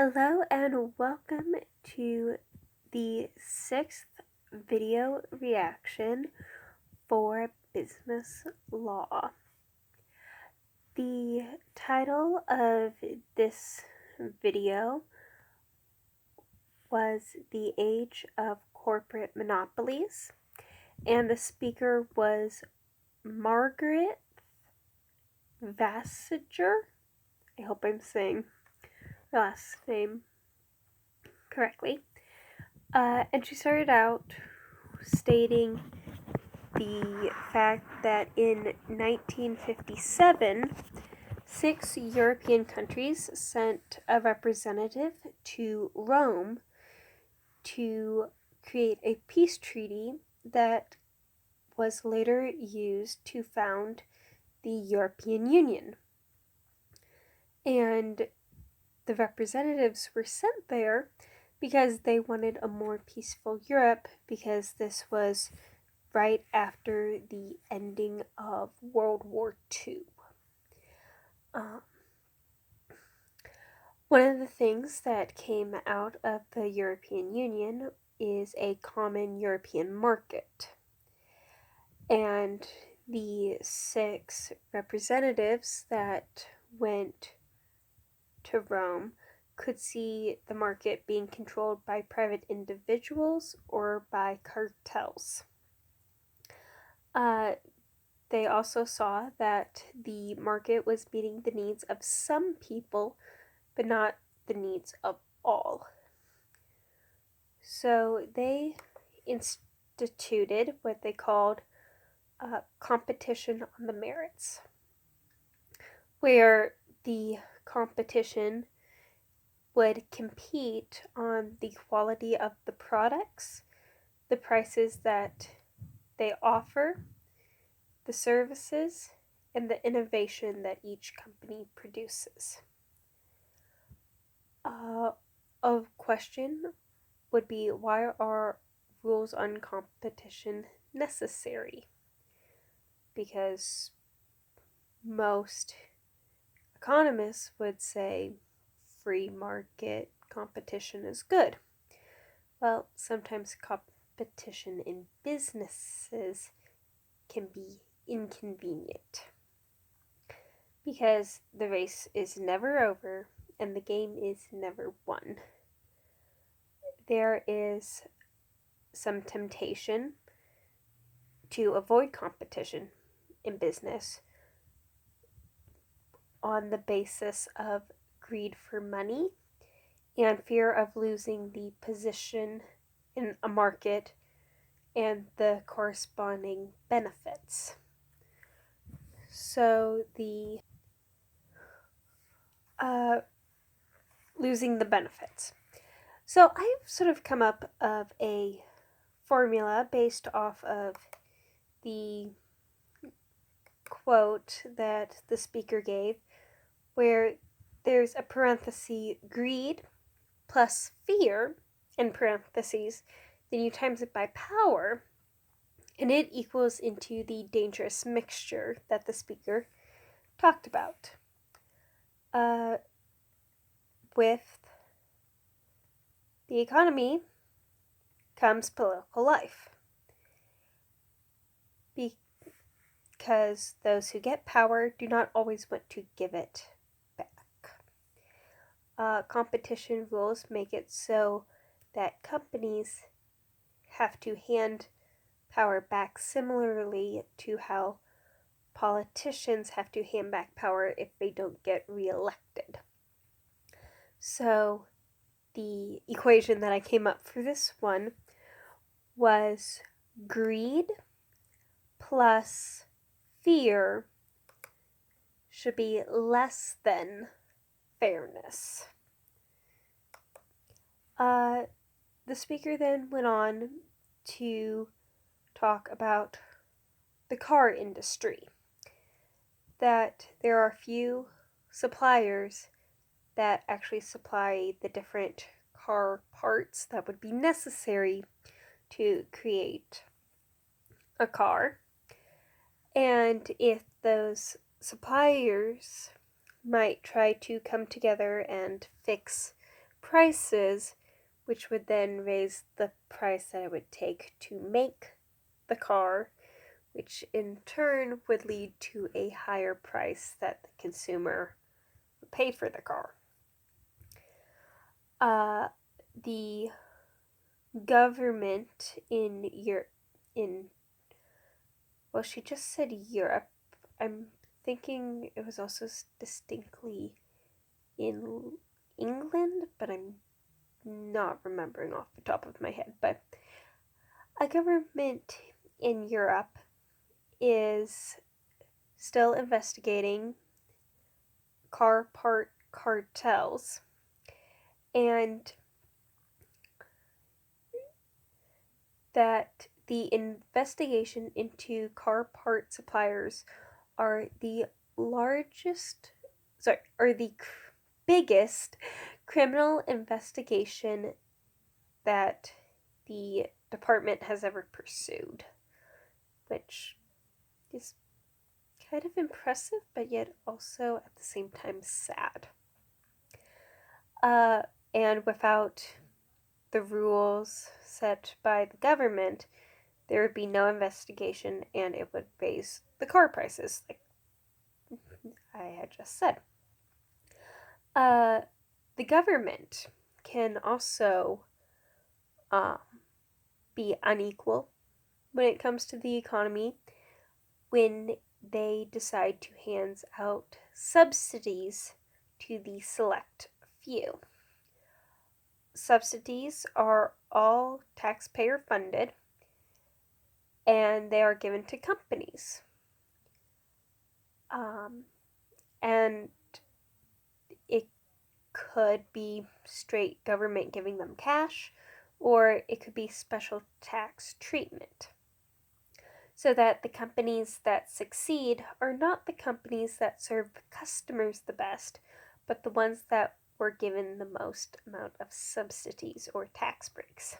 Hello and welcome to the 6th video reaction for business law. The title of this video was The Age of Corporate Monopolies, and the speaker was Margaret Vestager. I hope I'm saying her last name correctly. And she started out stating the fact that in 1957, 6 European countries sent a representative to Rome to create a peace treaty that was later used to found the European Union. And the representatives were sent there because they wanted a more peaceful Europe, because this was right after the ending of World War II. One of the things that came out of the European Union is a common European market. And the 6 representatives that went to Rome could see the market being controlled by private individuals or by cartels. They also saw that the market was meeting the needs of some people, but not the needs of all. So they instituted what they called competition on the merits, where the competition would compete on the quality of the products, the prices that they offer, the services, and the innovation that each company produces. A question would be, why are rules on competition necessary? Because most economists would say free market competition is good. Well, sometimes competition in businesses can be inconvenient because the race is never over and the game is never won. There is some temptation to avoid competition in business on the basis of greed for money and fear of losing the position in a market and the corresponding benefits. So the losing the benefits. So I've sort of come up of a formula based off of the quote that the speaker gave, where there's a parenthesis greed plus fear in parentheses, then you times it by power, and it equals into the dangerous mixture that the speaker talked about. With the economy comes political life, because those who get power do not always want to give it back. Competition rules make it so that companies have to hand power back, similarly to how politicians have to hand back power if they don't get reelected. So the equation that I came up for this one was greed plus fear should be less than fairness. The speaker then went on to talk about the car industry, that there are few suppliers that actually supply the different car parts that would be necessary to create a car. And if those suppliers might try to come together and fix prices, which would then raise the price that it would take to make the car, which in turn would lead to a higher price that the consumer would pay for the car. The government in well, she just said Europe. I'm thinking it was also distinctly in England, but I'm not remembering off the top of my head. But a government in Europe is still investigating car part cartels, and that the investigation into car part suppliers are the biggest criminal investigation that the department has ever pursued, which is kind of impressive, but yet also at the same time sad. And without the rules set by the government, there would be no investigation and it would raise the car prices, like I had just said. The government can also be unequal when it comes to the economy when they decide to hand out subsidies to the select few. Subsidies are all taxpayer funded and they are given to companies. And it could be straight government giving them cash, or it could be special tax treatment. So that the companies that succeed are not the companies that serve customers the best, but the ones that were given the most amount of subsidies or tax breaks.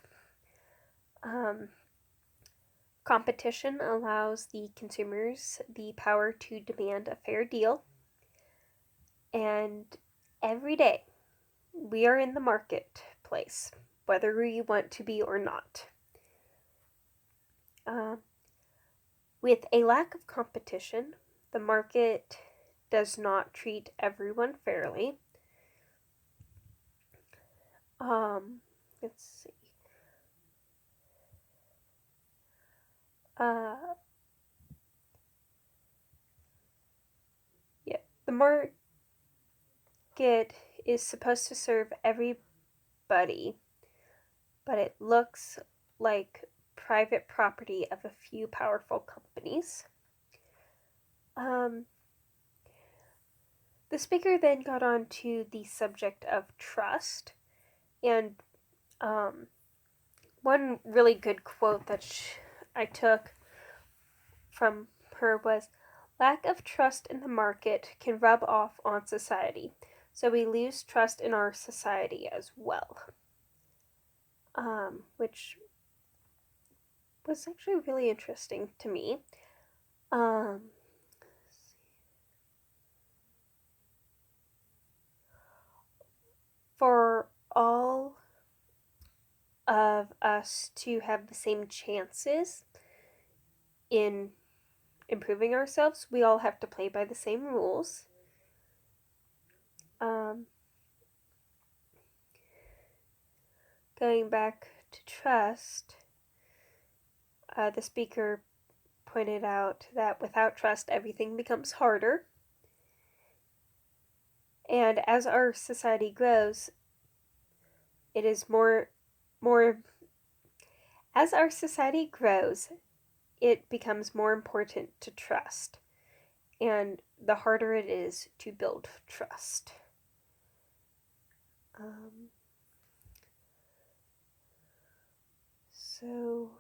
Competition allows the consumers the power to demand a fair deal. And every day we are in the marketplace, whether we want to be or not. With a lack of competition, the market does not treat everyone fairly. Let's see. The market is supposed to serve everybody, but it looks like private property of a few powerful companies. The speaker then got on to the subject of trust, and one really good quote that I took from her was, "Lack of trust in the market can rub off on society, so we lose trust in our society as well." Which was actually really interesting to me. For all of us to have the same chances in improving ourselves, we all have to play by the same rules. Going back to trust, the speaker pointed out that without trust, everything becomes harder. And as our society grows, it is as our society grows, it becomes more important to trust, and the harder it is to build trust. So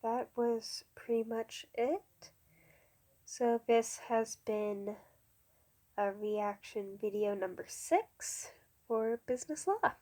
that was pretty much it. So this has been a reaction video number 6 for business law.